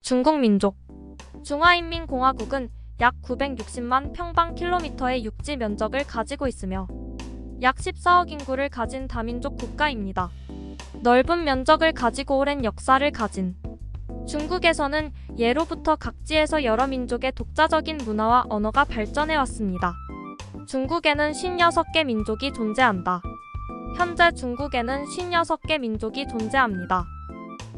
중국 민족. 중화인민공화국은 약 960만 평방킬로미터의 육지 면적을 가지고 있으며 약 14억 인구를 가진 다민족 국가입니다. 넓은 면적을 가지고 오랜 역사를 가진 중국에서는 예로부터 각지에서 여러 민족의 독자적인 문화와 언어가 발전해 왔습니다. 중국에는 56개 민족이 존재한다. 현재 중국에는 56개 민족이 존재합니다.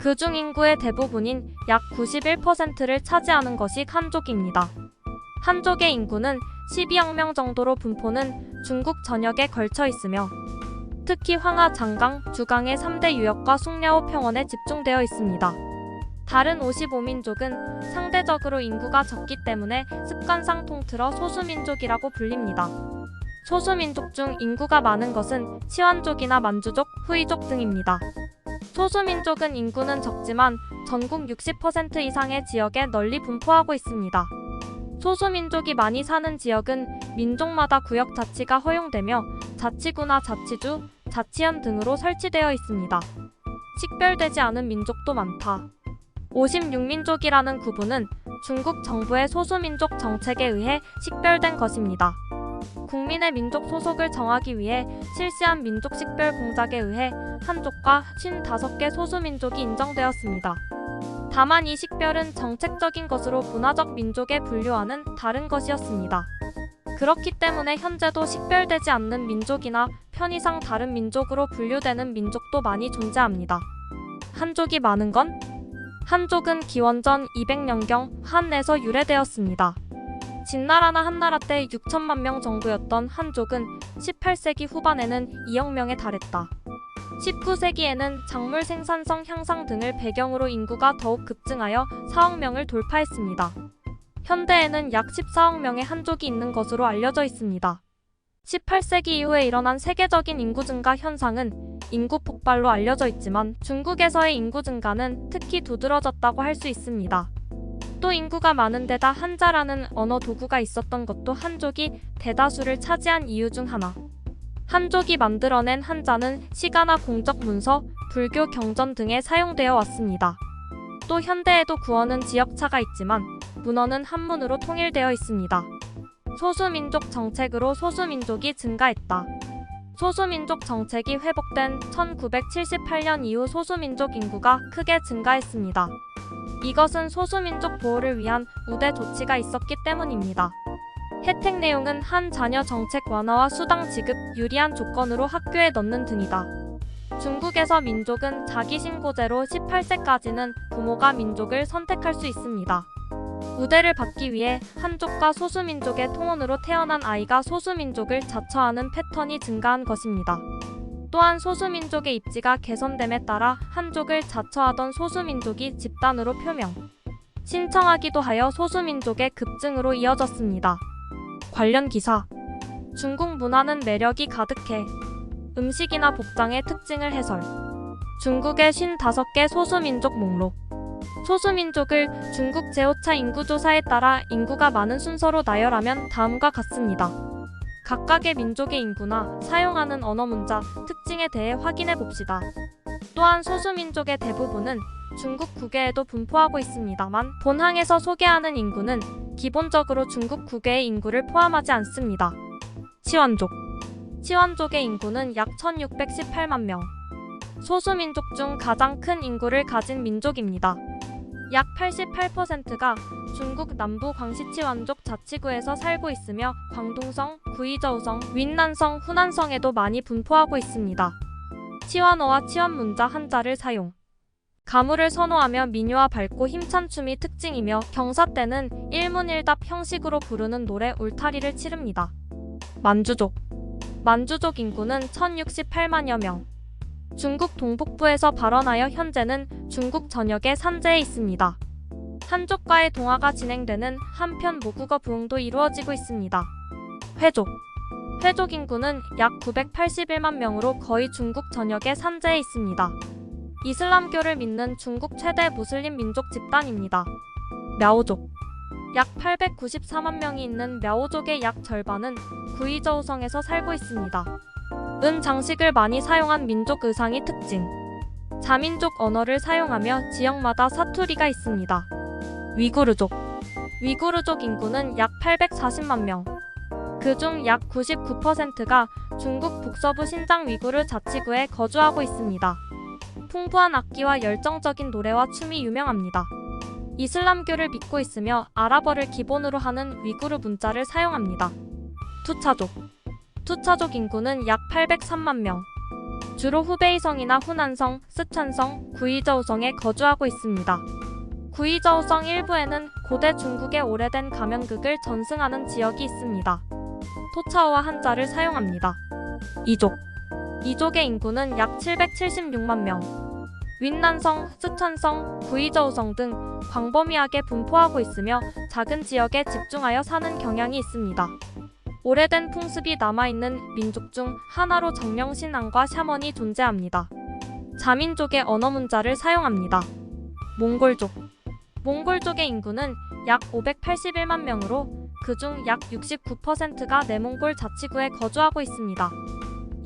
그중 인구의 대부분인 약 91%를 차지하는 것이 한족입니다. 한족의 인구는 12억 명 정도로 분포는 중국 전역에 걸쳐 있으며 특히 황하, 장강, 주강의 3대 유역과 숭랴호 평원에 집중되어 있습니다. 다른 55민족은 상대적으로 인구가 적기 때문에 습관상 통틀어 소수민족이라고 불립니다. 소수민족 중 인구가 많은 것은 치완족이나 만주족, 후이족 등입니다. 소수민족은 인구는 적지만 전국 60% 이상의 지역에 널리 분포하고 있습니다. 소수민족이 많이 사는 지역은 민족마다 구역 자치가 허용되며 자치구나 자치주, 자치현 등으로 설치되어 있습니다. 식별되지 않은 민족도 많다. 56민족이라는 구분은 중국 정부의 소수민족 정책에 의해 식별된 것입니다. 국민의 민족 소속을 정하기 위해 실시한 민족식별 공작에 의해 한족과 55개 소수민족이 인정되었습니다. 다만 이 식별은 정책적인 것으로 문화적 민족에 분류하는 다른 것이었습니다. 그렇기 때문에 현재도 식별되지 않는 민족이나 편의상 다른 민족으로 분류되는 민족도 많이 존재합니다. 한족이 많은 건? 한족은 기원전 200년경 한에서 유래되었습니다. 진나라나 한나라 때 6천만 명 정도였던 한족은 18세기 후반에는 2억 명에 달했다. 19세기에는 작물 생산성 향상 등을 배경으로 인구가 더욱 급증하여 4억 명을 돌파했습니다. 현대에는 약 14억 명의 한족이 있는 것으로 알려져 있습니다. 18세기 이후에 일어난 세계적인 인구 증가 현상은 인구 폭발로 알려져 있지만 중국에서의 인구 증가는 특히 두드러졌다고 할 수 있습니다. 또 인구가 많은 데다 한자라는 언어 도구가 있었던 것도 한족이 대다수를 차지한 이유 중 하나. 한족이 만들어낸 한자는 시가나 공적 문서, 불교 경전 등에 사용되어 왔습니다. 또 현대에도 구어는 지역차가 있지만 문어는 한문으로 통일되어 있습니다. 소수민족 정책으로 소수민족이 증가했다. 소수민족 정책이 회복된 1978년 이후 소수민족 인구가 크게 증가했습니다. 이것은 소수민족 보호를 위한 우대 조치가 있었기 때문입니다. 혜택 내용은 한 자녀 정책 완화와 수당 지급, 유리한 조건으로 학교에 넣는 등이다. 중국에서 민족은 자기신고제로 18세까지는 부모가 민족을 선택할 수 있습니다. 우대를 받기 위해 한족과 소수민족의 통혼으로 태어난 아이가 소수민족을 자처하는 패턴이 증가한 것입니다. 또한 소수민족의 입지가 개선됨에 따라 한족을 자처하던 소수민족이 집단으로 표명, 신청하기도 하여 소수민족의 급증으로 이어졌습니다. 관련 기사. 중국 문화는 매력이 가득해. 음식이나 복장의 특징을 해설. 중국의 55개 소수민족 목록. 소수민족을 중국 제5차 인구조사에 따라 인구가 많은 순서로 나열하면 다음과 같습니다. 각각의 민족의 인구나 사용하는 언어 문자, 특징에 대해 확인해 봅시다. 또한 소수민족의 대부분은 중국 국외에도 분포하고 있습니다만 본항에서 소개하는 인구는 기본적으로 중국 국외의 인구를 포함하지 않습니다. 치완족. 치완족의 인구는 약 1618만 명. 소수민족 중 가장 큰 인구를 가진 민족입니다. 약 88%가 중국 남부 광시치완족 자치구에서 살고 있으며 광둥성, 구이저우성, 윈난성, 후난성에도 많이 분포하고 있습니다. 치완어와 치완문자 한자를 사용. 가무를 선호하며 민요와 밝고 힘찬 춤이 특징이며 경사 때는 일문일답 형식으로 부르는 노래 울타리를 치릅니다. 만주족. 만주족 인구는 1068만여 명. 중국 동북부에서 발원하여 현재는 중국 전역에 산재해 있습니다. 한족과의 동화가 진행되는 한편 모국어 부흥도 이루어지고 있습니다. 회족. 회족 인구는 약 981만 명으로 거의 중국 전역에 산재해 있습니다. 이슬람교를 믿는 중국 최대 무슬림 민족 집단입니다. мя오족. 약 894만 명이 있는 мя오족의 약 절반은 구이저우성에서 살고 있습니다. 은 장식을 많이 사용한 민족 의상이 특징. 자민족 언어를 사용하며 지역마다 사투리가 있습니다. 위구르족. 위구르족 인구는 약 840만 명. 그중 약 99%가 중국 북서부 신장 위구르 자치구에 거주하고 있습니다. 풍부한 악기와 열정적인 노래와 춤이 유명합니다. 이슬람교를 믿고 있으며 아랍어를 기본으로 하는 위구르 문자를 사용합니다. 투차족. 투차족 인구는 약 803만 명. 주로 후베이성이나 후난성, 스촨성, 구이저우성에 거주하고 있습니다. 구이저우성 일부에는 고대 중국의 오래된 가면극을 전승하는 지역이 있습니다. 토차오와 한자를 사용합니다. 이족. 이족의 인구는 약 776만 명. 윈난성, 스촨성, 구이저우성 등 광범위하게 분포하고 있으며 작은 지역에 집중하여 사는 경향이 있습니다. 오래된 풍습이 남아있는 민족 중 하나로 정령신앙과 샤먼이 존재합니다. 자민족의 언어 문자를 사용합니다. 몽골족. 몽골족의 인구는 약 581만 명으로 그중 약 69%가 내몽골 자치구에 거주하고 있습니다.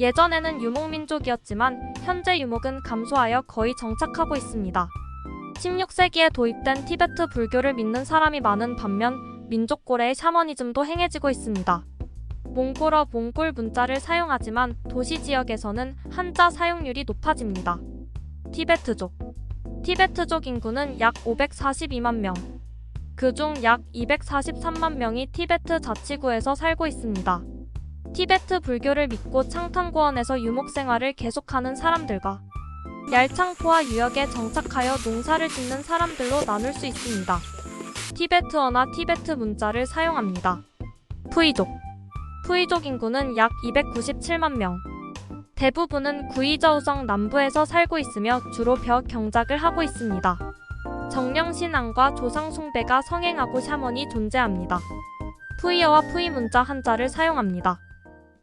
예전에는 유목민족이었지만 현재 유목은 감소하여 거의 정착하고 있습니다. 16세기에 도입된 티베트 불교를 믿는 사람이 많은 반면 민족고래의 샤머니즘도 행해지고 있습니다. 몽골어 몽골 문자를 사용하지만 도시 지역에서는 한자 사용률이 높아집니다. 티베트족. 티베트족 인구는 약 542만 명. 그중 약 243만 명이 티베트 자치구에서 살고 있습니다. 티베트 불교를 믿고 창탄고원에서 유목생활을 계속하는 사람들과 얄창포와 유역에 정착하여 농사를 짓는 사람들로 나눌 수 있습니다. 티베트어나 티베트 문자를 사용합니다. 푸이족. 푸이족 인구는 약 297만 명. 대부분은 구이저우성 남부에서 살고 있으며 주로 벽 경작을 하고 있습니다. 정령신앙과 조상숭배가 성행하고 샤먼이 존재합니다. 푸이어와 푸이 문자 한자를 사용합니다.